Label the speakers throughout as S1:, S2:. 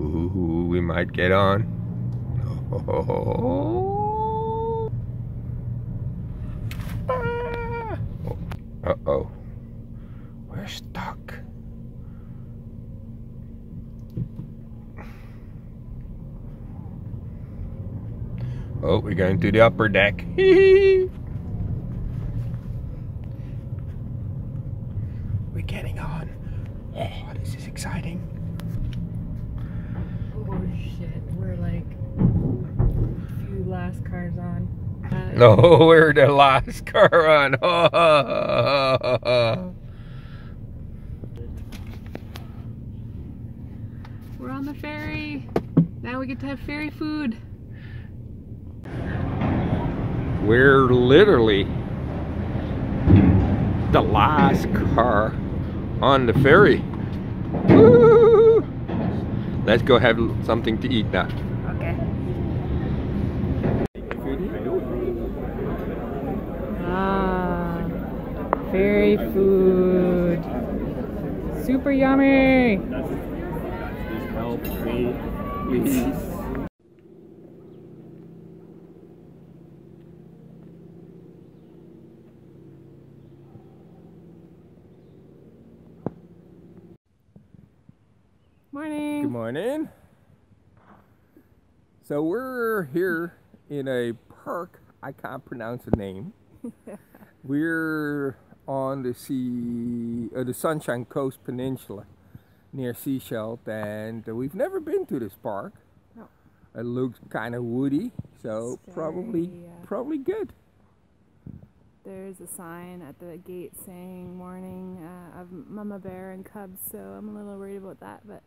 S1: Ooh, we might get on. Oh. Ah. Uh-oh. We're stuck. Oh, we're going to the upper deck. We're getting on. Oh, this is exciting.
S2: Oh shit, we're like a few last cars on.
S1: No, we're the last car on. Oh.
S2: We're on the ferry. Now we get to have ferry food.
S1: We're literally the last car on the ferry. Woo! Let's go have something to eat now.
S2: Okay. Ah, ferry food. Super yummy.
S1: Please help me, please.
S2: Morning.
S1: Good morning. So we're here in a park. I can't pronounce the name. We're on the the Sunshine Coast Peninsula near Seychelles, and we've never been to this park.
S2: No.
S1: It looks kind of woody, so probably good.
S2: There's a sign at the gate saying morning of mama bear and cubs, so I'm a little worried about that, but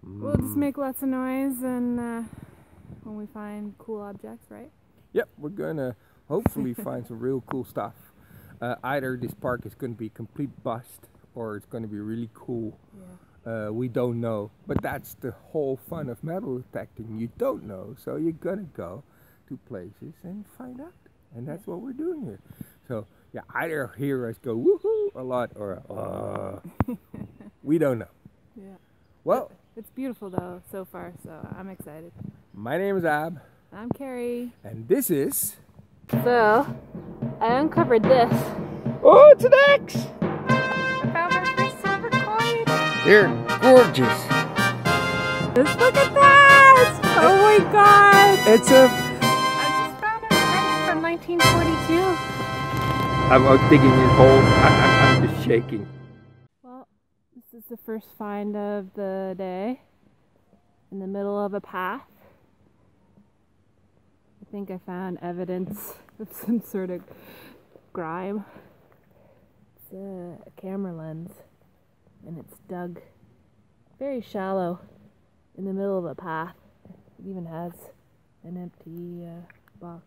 S2: we'll just make lots of noise and when we find cool objects, right?
S1: Yep, we're gonna hopefully find some real cool stuff. Either this park is gonna be a complete bust or it's gonna be really cool.
S2: Yeah.
S1: We don't know, but that's the whole fun of metal detecting. You don't know, so you're gonna go to places and find out. And that's what we're doing here. So, yeah, either hear us go woohoo a lot or we don't know.
S2: Yeah.
S1: Well,
S2: it's beautiful though so far, so I'm excited.
S1: my name is Ab.
S2: I'm Carrie.
S1: And this is...
S2: So, I uncovered this.
S1: Oh, it's an axe!
S2: I found my first silver coin.
S1: They're gorgeous.
S2: Just look at that! Oh my god!
S1: It's a...
S2: 1942.
S1: I'm out digging this hole. I'm just shaking.
S2: Well, this is the first find of the day in the middle of a path. I think I found evidence of some sort of grime. It's a camera lens and it's dug very shallow in the middle of a path. It even has an empty box.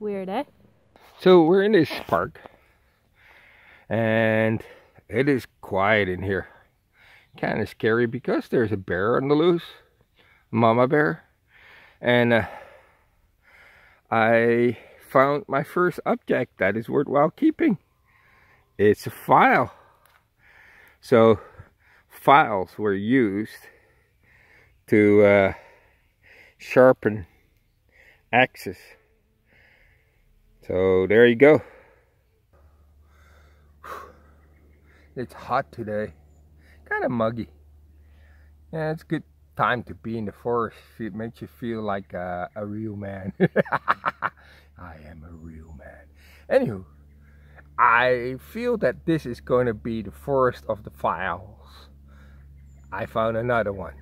S2: Weird, eh?
S1: So we're in this park and it is quiet in here. Kind of scary because there's a bear on the loose, mama bear, and I found my first object that is worthwhile keeping. It's a file. So files were used to sharpen axes. So there you go. It's hot today, kind of muggy. Yeah, it's a good time to be in the forest. It makes you feel like a real man. I am a real man. Anywho, I feel that this is going to be the forest of the files. I found another one.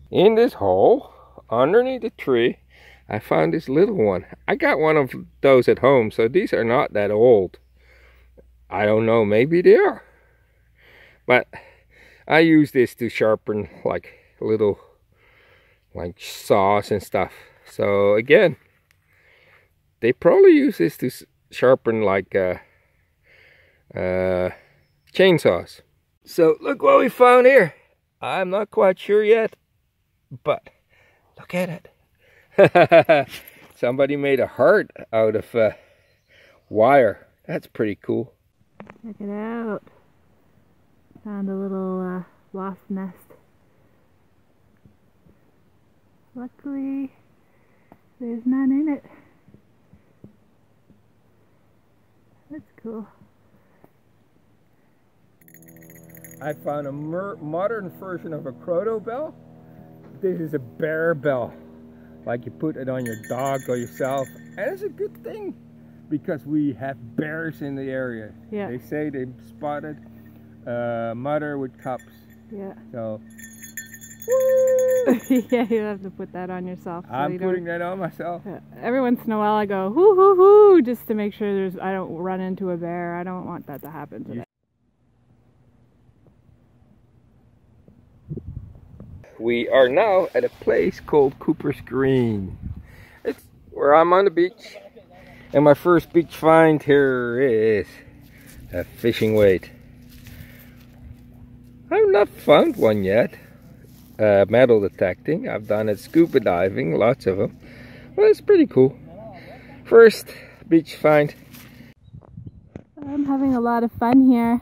S1: In this hole, underneath the tree, I found this little one. I got one of those at home, so these are not that old. I don't know, maybe they are. But I use this to sharpen like little like saws and stuff. So again, they probably use this to sharpen like chainsaws. So look what we found here. I'm not quite sure yet, but look at it. Somebody made a heart out of wire. That's pretty cool.
S2: Check it out. Found a little wasp nest. Luckily, there's none in it. That's cool.
S1: I found a modern version of a croto bell. This is a bear bell. Like you put it on your dog or yourself. And it's a good thing because we have bears in the area.
S2: Yeah.
S1: They say they spotted a mother with cubs.
S2: Yeah.
S1: So,
S2: woo! Yeah, you have to put that on yourself. So
S1: I'm putting that on myself.
S2: Every once in a while I go, hoo hoo hoo, just to make sure I don't run into a bear. I don't want that to happen today.
S1: We are now at a place called Cooper's Green. It's where I'm on the beach. And my first beach find here is a fishing weight. I've not found one yet. Metal detecting. I've done it scuba diving, lots of them. Well, it's pretty cool. First beach find.
S2: I'm having a lot of fun here.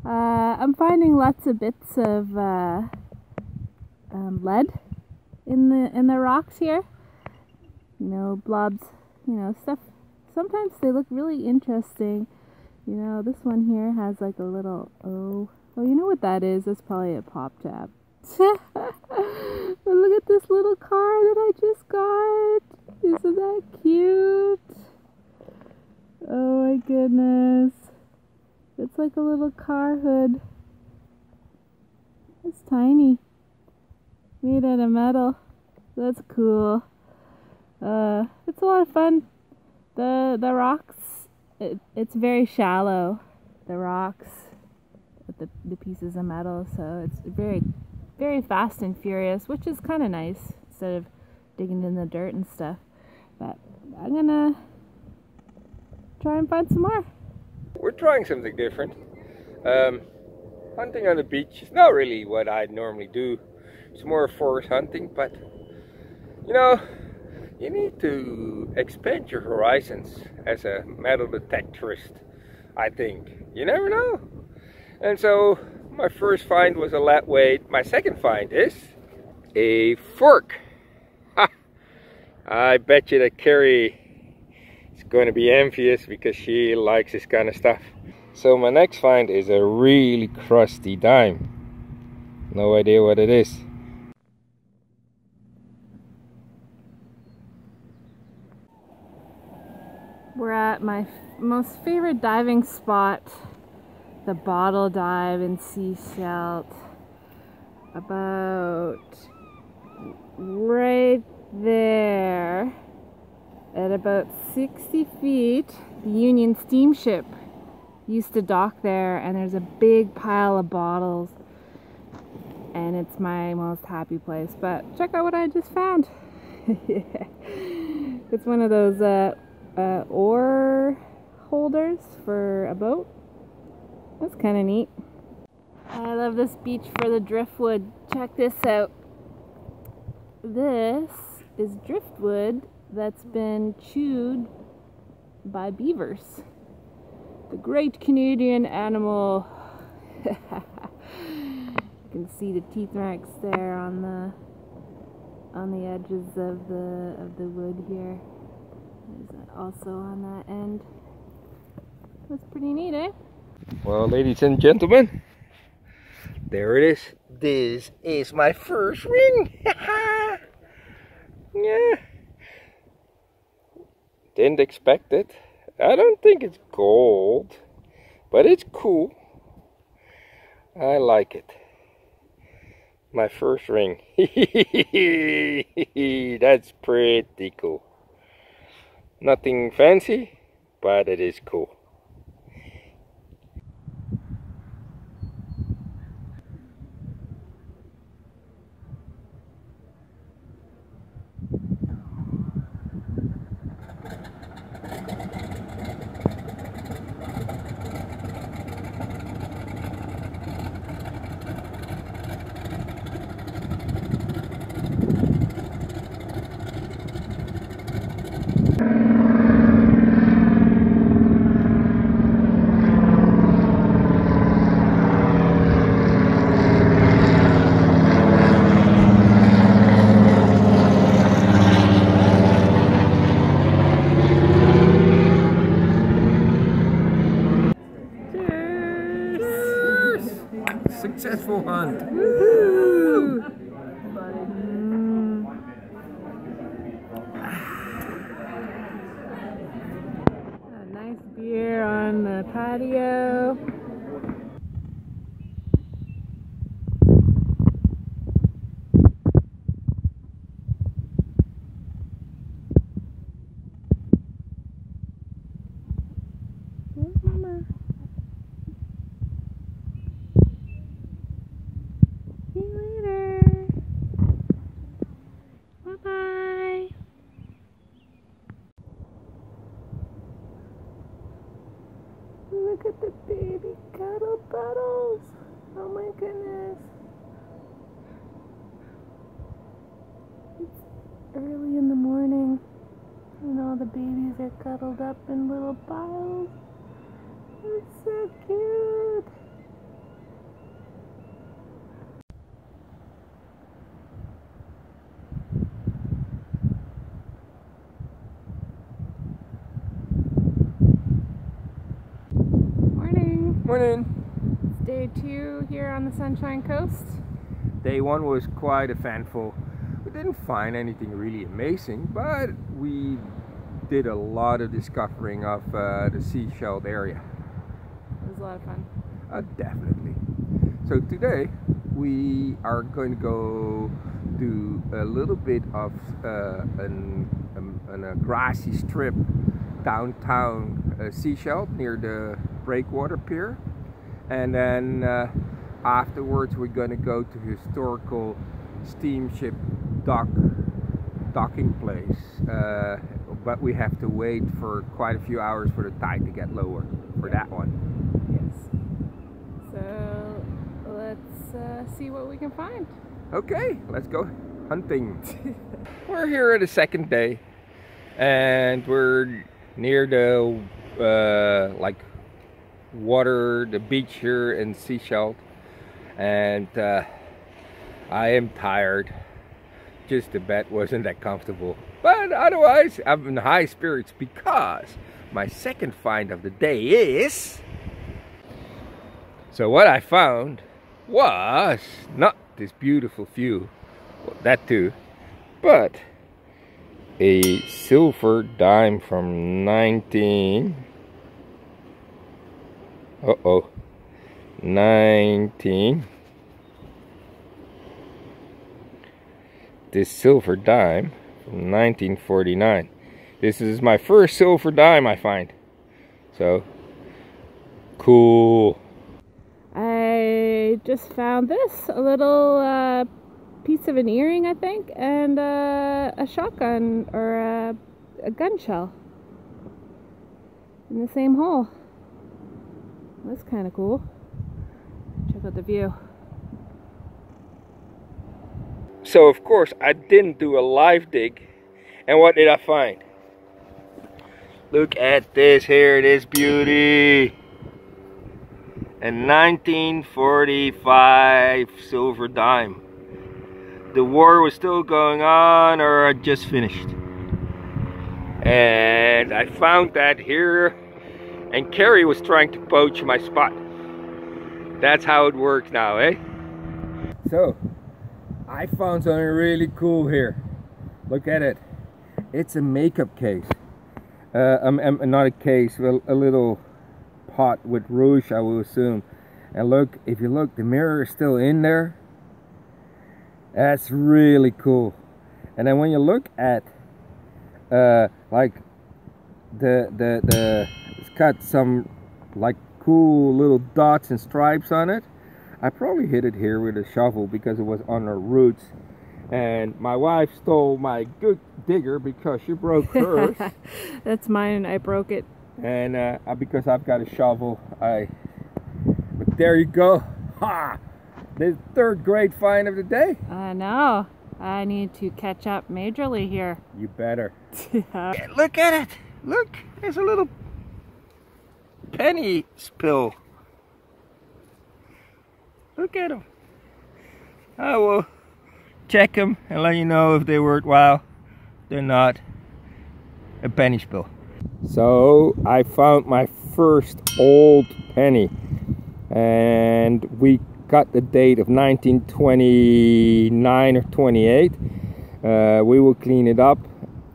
S2: I'm finding lots of bits of lead in the rocks here. You know, blobs, you know, stuff. Sometimes they look really interesting. You know, this one here has like a little oh, you know what that is? That's probably a pop tab. But look at this little car that I just got. Isn't that cute? Oh my goodness. It's like a little car hood. It's tiny. Made out of metal. That's cool. It's a lot of fun. The rocks, it's very shallow. The rocks with the pieces of metal, so it's very, very fast and furious, which is kind of nice instead of digging in the dirt and stuff. But I'm gonna try and find some more.
S1: We're trying something different. Hunting on the beach is not really what I normally do. It's more forest hunting, but you know, you need to expand your horizons as a metal detectorist, I think. You never know. And so my first find was a lead weight. My second find is a fork. Ha! I bet you that Carrie is going to be envious because she likes this kind of stuff. So my next find is a really crusty dime. No idea what it is.
S2: We're at my most favorite diving spot, the Bottle Dive in Seashelt. About right there, at about 60 feet, the Union steamship used to dock there, and there's a big pile of bottles, and it's my most happy place. But check out what I just found. Yeah. It's one of those oar holders for a boat. That's kind of neat. I love this beach for the driftwood. Check this out. This is driftwood that's been chewed by beavers. The great Canadian animal. You can see the teeth marks there on the edges of the wood here. There's also on that end. That's pretty neat, eh?
S1: Well, ladies and gentlemen, there it is. This is my first ring. Yeah. Didn't expect it. I don't think it's gold, but it's cool. I like it. My first ring. That's pretty cool. Nothing fancy, but it is cool. successful hunt.
S2: Woohoo! A nice beer on the patio. Mama. See you later. Bye-bye. Look at the baby cuddle puddles. Oh my goodness. It's early in the morning and all the babies are cuddled up in little piles. It's so cute. Morning.
S1: Morning.
S2: It's day 2 here on the Sunshine Coast.
S1: Day 1 was quite eventful. We didn't find anything really amazing, but we did a lot of discovering of the seashell area.
S2: It was a lot of fun.
S1: Definitely. So today we are going to go do a little bit of a grassy strip downtown Seashell near the breakwater pier, and then afterwards we're going to go to historical steamship docking place, but we have to wait for quite a few hours for the tide to get lower for that one.
S2: Yes. So let's see what we can find.
S1: Okay, let's go hunting. We're here at the second day, and we're near the like water, the beach here in Seashell, and I am tired. Just the bed wasn't that comfortable, but otherwise I'm in high spirits because my second find of the day is. So what I found was not this beautiful view, well, that too, but a silver dime from 19. This silver dime from 1949. This is my first silver dime I find. So cool.
S2: I just found this, a little piece of an earring, I think, and a shotgun or a gun shell in the same hole. That's kind of cool. Check out the view.
S1: So of course I didn't do a live dig, and what did I find? Look at this here, this beauty. A 1945 silver dime. The war was still going on, or had just finished. And I found that here, and Carrie was trying to poach my spot. That's how it works now, eh? So I found something really cool here. Look at it. It's a makeup case. Not a case, well, a little pot with rouge, I will assume. And look, if you look, the mirror is still in there. That's really cool. And then when you look at like it's got some like cool little dots and stripes on it. I probably hit it here with a shovel because it was on the roots, and my wife stole my good digger because she broke hers.
S2: That's mine, I broke it.
S1: And because I've got a shovel, but there you go. Ha! The third grade find of the day.
S2: I know. I need to catch up majorly here.
S1: You better. Look at it. Look, there's a little penny spill. Look at them. I will check them and let you know if they're worthwhile. They're not. A penny spill. So I found my first old penny, and we got the date of 1929 or 28. We will clean it up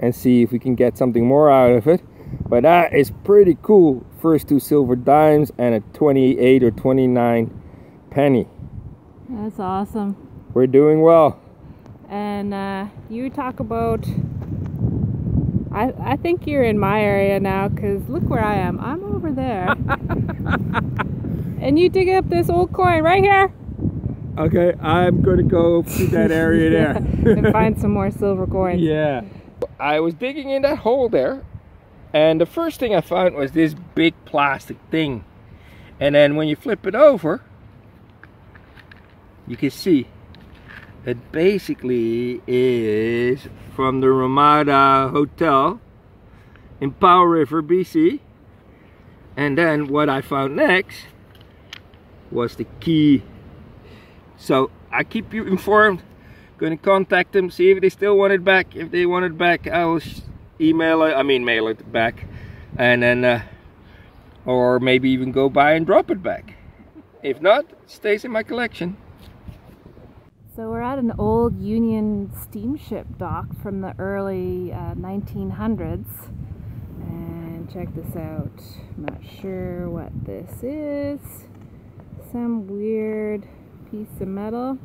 S1: and see if we can get something more out of it. But that is pretty cool. First 2 silver dimes and a 28 or 29 penny.
S2: That's awesome.
S1: We're doing well.
S2: And you talk about, I think you're in my area now, because look where I am. I'm over there. And you dig up this old coin right here.
S1: Okay, I'm going to go to that area there.
S2: And find some more silver coins.
S1: Yeah. I was digging in that hole there, and the first thing I found was this big plastic thing. And then when you flip it over, you can see it basically is from the Ramada Hotel in Powell River, BC. And then what I found next was the key. So I keep you informed. Going to contact them, see if they still want it back. If they want it back, I will mail it back, and then or maybe even go by and drop it back. If not, it stays in my collection.
S2: So we're at an old Union steamship dock from the early 1900s, and check this out. I'm not sure what this is. Some weird piece of metal.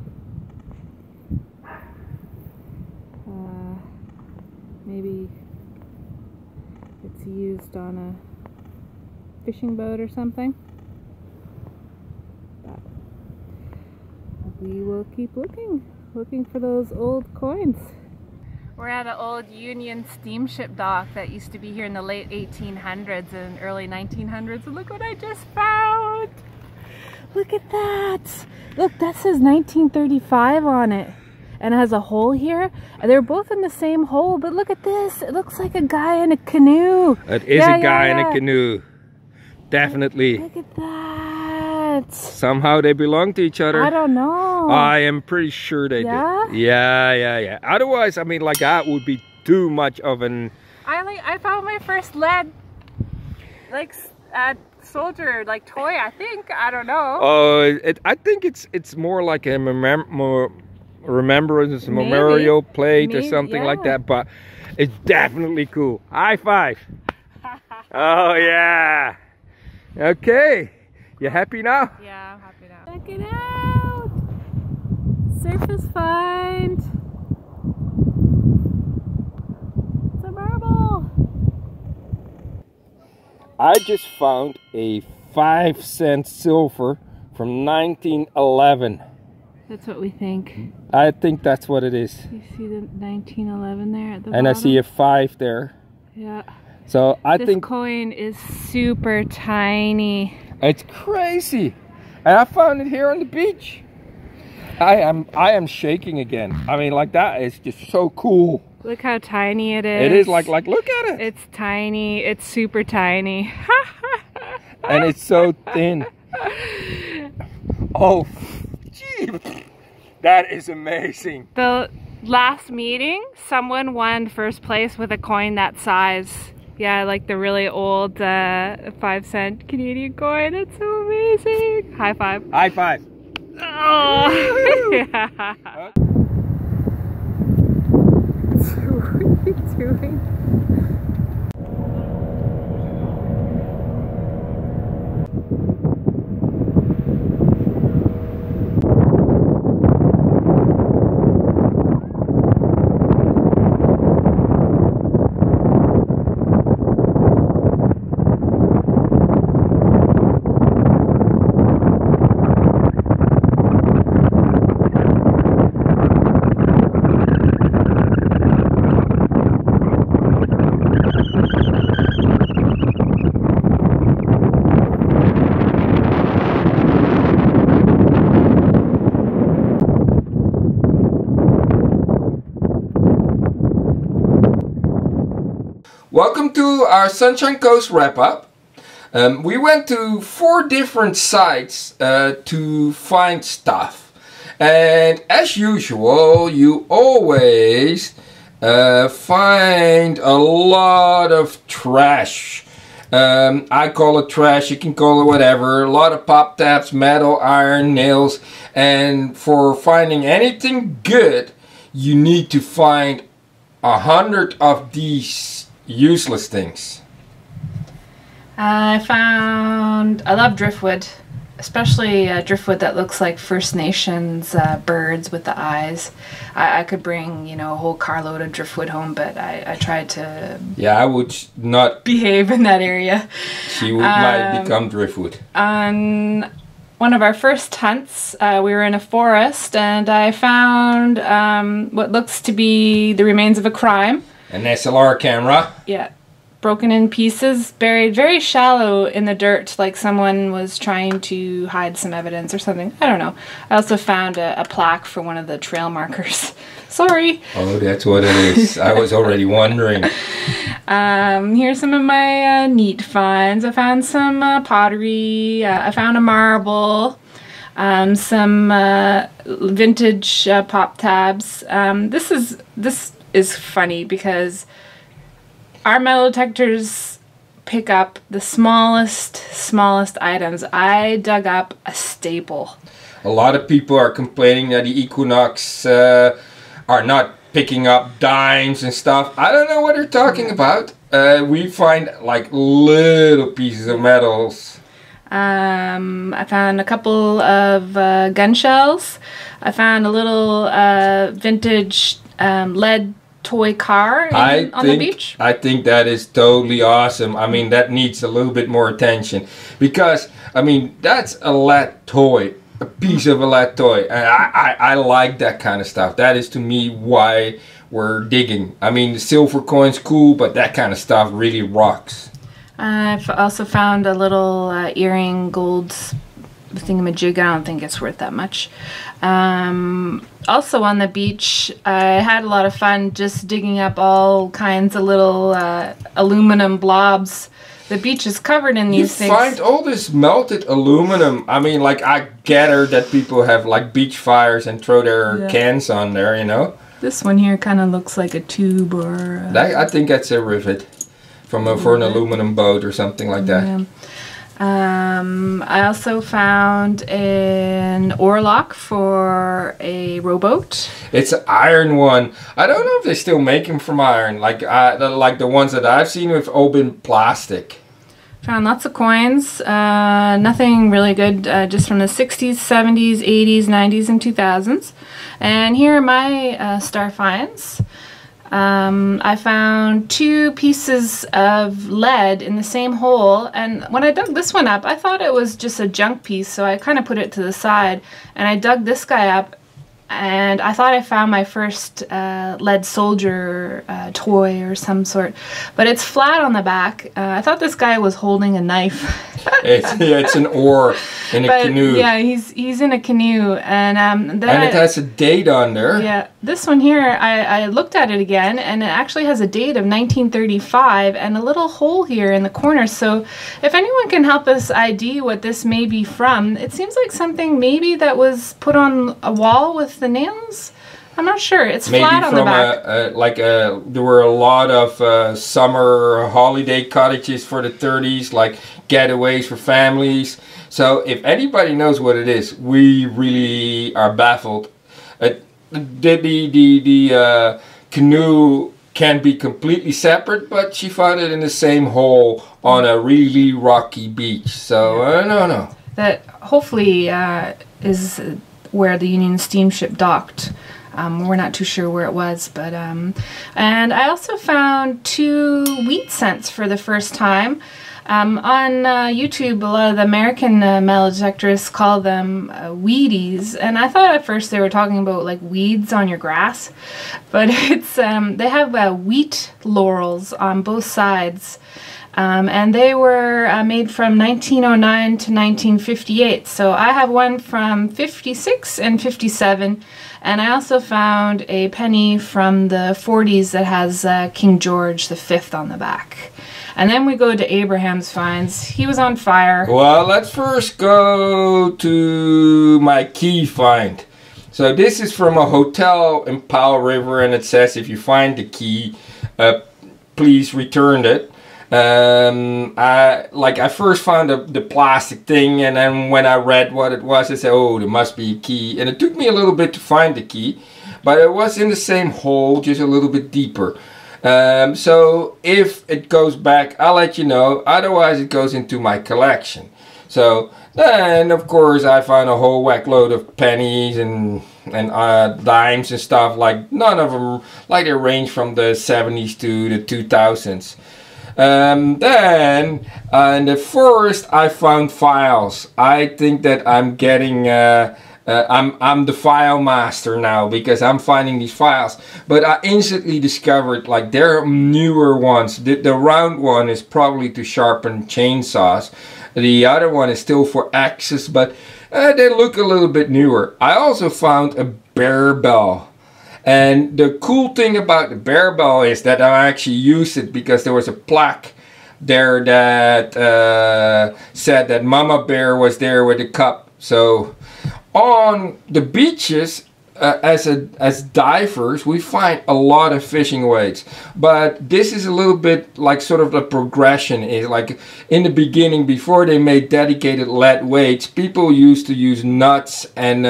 S2: Maybe it's used on a fishing boat or something. But we will keep looking for those old coins. We're at an old Union steamship dock that used to be here in the late 1800s and early 1900s. And look what I just found! Look at that! Look, that says 1935 on it. And it has a hole here. They're both in the same hole, but look at this. It looks like a guy in a canoe.
S1: It is a guy in a canoe. Definitely.
S2: Look at that.
S1: Somehow they belong to each other.
S2: I don't know.
S1: I am pretty sure they do. Yeah. Otherwise, I mean, like, that would be too much of an...
S2: I found my first lead, like, soldier, like, toy, I think. I don't know.
S1: Oh, I think it's more like a remembrance memorial plate or something like that, but it's definitely cool. High five. Oh yeah. Okay, you happy now?
S2: Yeah, I'm happy now. Check it out. Surface find. It's a marble.
S1: I just found a 5-cent silver from 1911.
S2: That's what we think.
S1: I think that's what it is.
S2: You see the 1911 there at the
S1: and
S2: bottom?
S1: I see a 5 there.
S2: Yeah.
S1: So I think
S2: this coin is super tiny.
S1: It's crazy. And I found it here on the beach. I am shaking again. I mean, like, that is just so cool.
S2: Look how tiny it is.
S1: It is like look at it.
S2: It's tiny. It's super tiny.
S1: And it's so thin. Oh, gee. That is amazing.
S2: The last meeting, someone won first place with a coin that size. Yeah, like the really old 5-cent Canadian coin. It's so amazing. High five.
S1: High five.
S2: Oh. Yeah. What are you doing?
S1: Welcome to our Sunshine Coast wrap-up. We went to 4 different sites to find stuff. And as usual, you always find a lot of trash. I call it trash, you can call it whatever. A lot of pop tabs, metal, iron, nails. And for finding anything good, you need to find 100 of these useless things.
S2: I love driftwood, especially driftwood that looks like First Nations birds with the eyes. I could bring, you know, a whole carload of driftwood home, but I tried to
S1: I would not
S2: behave in that area.
S1: She might become driftwood.
S2: On one of our first hunts, we were in a forest, and I found what looks to be the remains of a crime.
S1: An SLR camera.
S2: Yeah. Broken in pieces, buried very shallow in the dirt, like someone was trying to hide some evidence or something. I don't know. I also found a plaque for one of the trail markers. Sorry.
S1: Oh, that's what it is. I was already wondering.
S2: Here's some of my neat finds. I found some pottery. I found a marble. Some vintage pop tabs. This is funny because our metal detectors pick up the smallest items. I dug up a staple.
S1: A lot of people are complaining that the Equinox are not picking up dimes and stuff. I don't know what they're talking about. We find like little pieces of metals.
S2: I found a couple of gun shells. I found a little vintage lead toy car on the beach.
S1: I think that is totally awesome. I mean, that needs a little bit more attention because, I mean, that's a lead toy, a piece of a lead toy, and I like that kind of stuff. That is to me why we're digging. I mean, the silver coin's cool, but that kind of stuff really rocks.
S2: I've also found a little earring gold thingamajig. I don't think it's worth that much. Also on the beach, I had a lot of fun just digging up all kinds of little aluminum blobs. The beach is covered in these things.
S1: You find all this melted aluminum. I mean, like, I gather that people have like beach fires and throw their cans on there, you know.
S2: This one here kind of looks like a tube or
S1: I think that's a rivet for an aluminum boat or something like that.
S2: Yeah. I also found an oarlock for a rowboat.
S1: It's an iron one. I don't know if they still make them from iron. Like the ones that I've seen have all been plastic.
S2: Found lots of coins. Nothing really good. Just from the 60s, 70s, 80s, 90s, and 2000s. And here are my star finds. I found 2 pieces of lead in the same hole, and when I dug this one up, I thought it was just a junk piece, so I kind of put it to the side, and I dug this guy up, and I thought I found my first lead soldier toy or some sort, but it's flat on the back. I thought this guy was holding a knife.
S1: It's an oar in a canoe.
S2: Yeah, he's in a canoe, and then
S1: it has a date on there.
S2: Yeah, this one here, I looked at it again, and it actually has a date of 1935 and a little hole here in the corner. So if anyone can help us ID what this may be from, it seems like something maybe that was put on a wall with the nails. I'm not sure. It's maybe flat on the back.
S1: There were a lot of summer holiday cottages for the 30s, like getaways for families. So if anybody knows what it is, we really are baffled. The canoe can be completely separate, but she found it in the same hole on a really rocky beach. So no.
S2: That hopefully is where the Union steamship docked. We're not too sure where it was, but and I also found 2 wheat cents for the first time. On YouTube, a lot of the American metal detectors call them weedies, and I thought at first they were talking about like weeds on your grass, but it's they have wheat laurels on both sides. And they were made from 1909 to 1958. So I have one from 56 and 57. And I also found a penny from the 40s that has King George V on the back. And then we go to Abraham's finds. He was on fire.
S1: Well, let's first go to my key find. So this is from a hotel in Powell River, and it says if you find the key, please return it. I first found the plastic thing, and then when I read what it was, I said, oh, there must be a key. And it took me a little bit to find the key, but it was in the same hole, just a little bit deeper. So if it goes back, I'll let you know. Otherwise, it goes into my collection. So then, of course, I found a whole whack load of pennies and dimes and stuff. Like, none of them, like, they range from the 70s to the 2000s. Then in the forest I found files. I think that I'm getting I'm the file master now, because I'm finding these files. But I instantly discovered, like, there are newer ones. The round one is probably to sharpen chainsaws. The other one is still for axes, but they look a little bit newer. I also found a bear bell. And the cool thing about the bear bell is that I actually used it because there was a plaque there that said that Mama Bear was there with a cup. So on the beaches, as divers, we find a lot of fishing weights. But this is a little bit like sort of the progression. Is like in the beginning, before they made dedicated lead weights, people used to use nuts and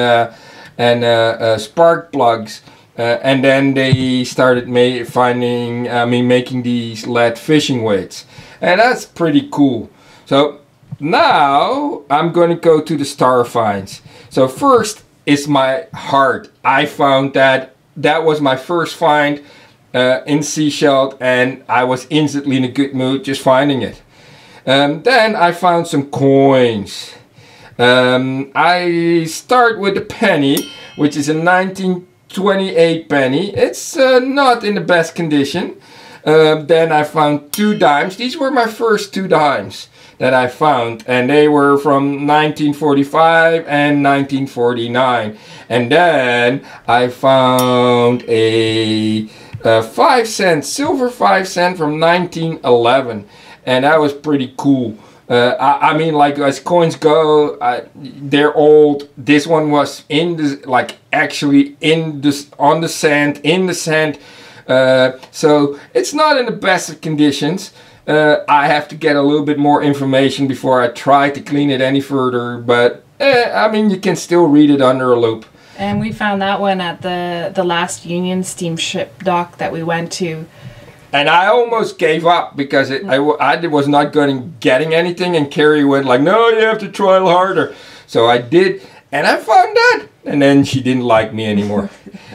S1: spark plugs. And then they started making these lead fishing weights. And that's pretty cool. So now I'm going to go to the star finds. So first is my heart. I found that was my first find in seashell, and I was instantly in a good mood just finding it. Then I found some coins. I start with the penny, which is a 1928 penny. It's not in the best condition. Then I found 2 dimes. These were my first 2 dimes that I found, and they were from 1945 and 1949. And then I found a 5-cent, silver 5-cent from 1911, and that was pretty cool. I mean, like, as coins go, they're old. This one was in the, like, actually in this, on the sand, in the sand. So it's not in the best of conditions. I have to get a little bit more information before I try to clean it any further. But I mean, you can still read it under a loop.
S2: And we found that one at the last Union steamship dock that we went to.
S1: And I almost gave up because I was not getting anything, and Carrie went like, no, you have to try harder. So I did, and I found that. And then she didn't like me anymore.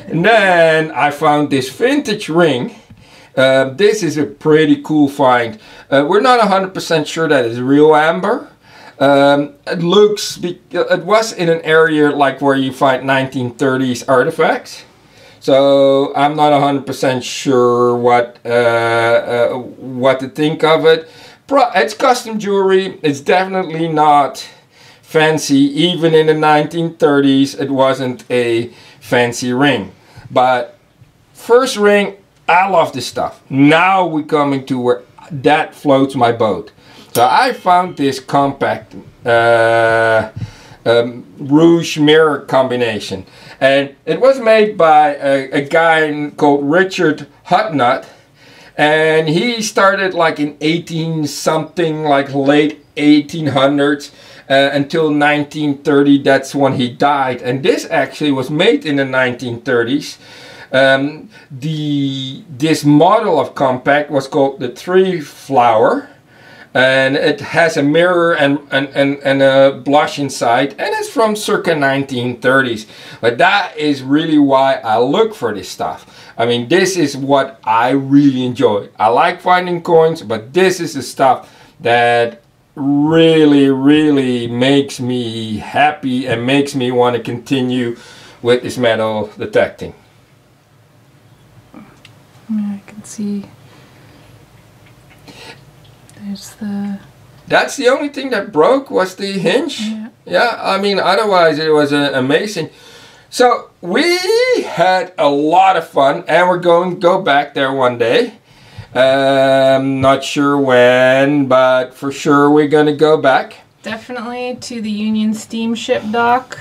S1: And then I found this vintage ring. This is a pretty cool find. We're not 100% sure that it's real amber. It was in an area like where you find 1930s artifacts. So I'm not 100% sure what to think of it. It's custom jewelry. It's definitely not fancy. Even in the 1930s, it wasn't a fancy ring. But first ring, I love this stuff. Now we're coming to where that floats my boat. So I found this compact rouge mirror combination, and it was made by a guy called Richard Hutnut, and he started like in 18 something, like late 1800s until 1930. That's when he died, and this actually was made in the 1930s. This model of compact was called the 3-flower. And it has a mirror and a blush inside, and it's from circa 1930s. But that is really why I look for this stuff. I mean, this is what I really enjoy. I like finding coins, but this is the stuff that really, really makes me happy and makes me want to continue with this metal detecting.
S2: Yeah, I can see.
S1: That's the only thing that broke, was the hinge. Yeah, I mean, otherwise it was amazing. So we had a lot of fun, and we're going to go back there one day. Not sure when, but for sure we're going to go back.
S2: Definitely to the Union steamship dock.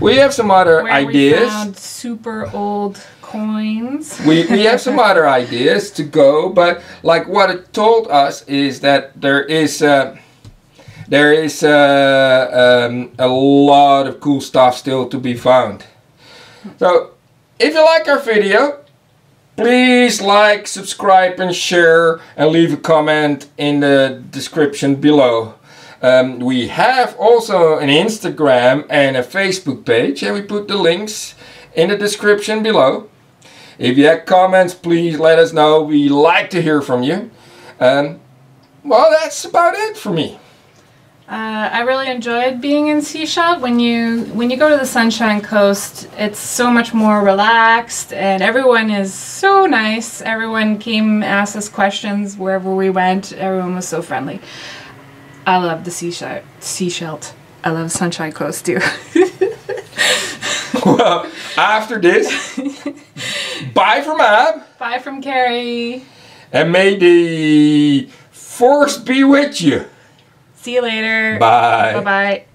S1: We have some other ideas.
S2: We found super old coins.
S1: We have some other ideas to go, but like what it told us is that there is a lot of cool stuff still to be found. So if you like our video, please like, subscribe and share, and leave a comment in the description below. We have also an Instagram and a Facebook page, and we put the links in the description below. If you have comments, please let us know. We like to hear from you. Well, that's about it for me.
S2: I really enjoyed being in Sechelt. When you go to the Sunshine Coast, it's so much more relaxed, and everyone is so nice. Everyone came, asked us questions wherever we went. Everyone was so friendly. I love the Sechelt. I love Sunshine Coast too.
S1: Well, after this, bye from Ab.
S2: Bye from Carrie.
S1: And may the force be with you.
S2: See you later.
S1: Bye.
S2: Bye-bye.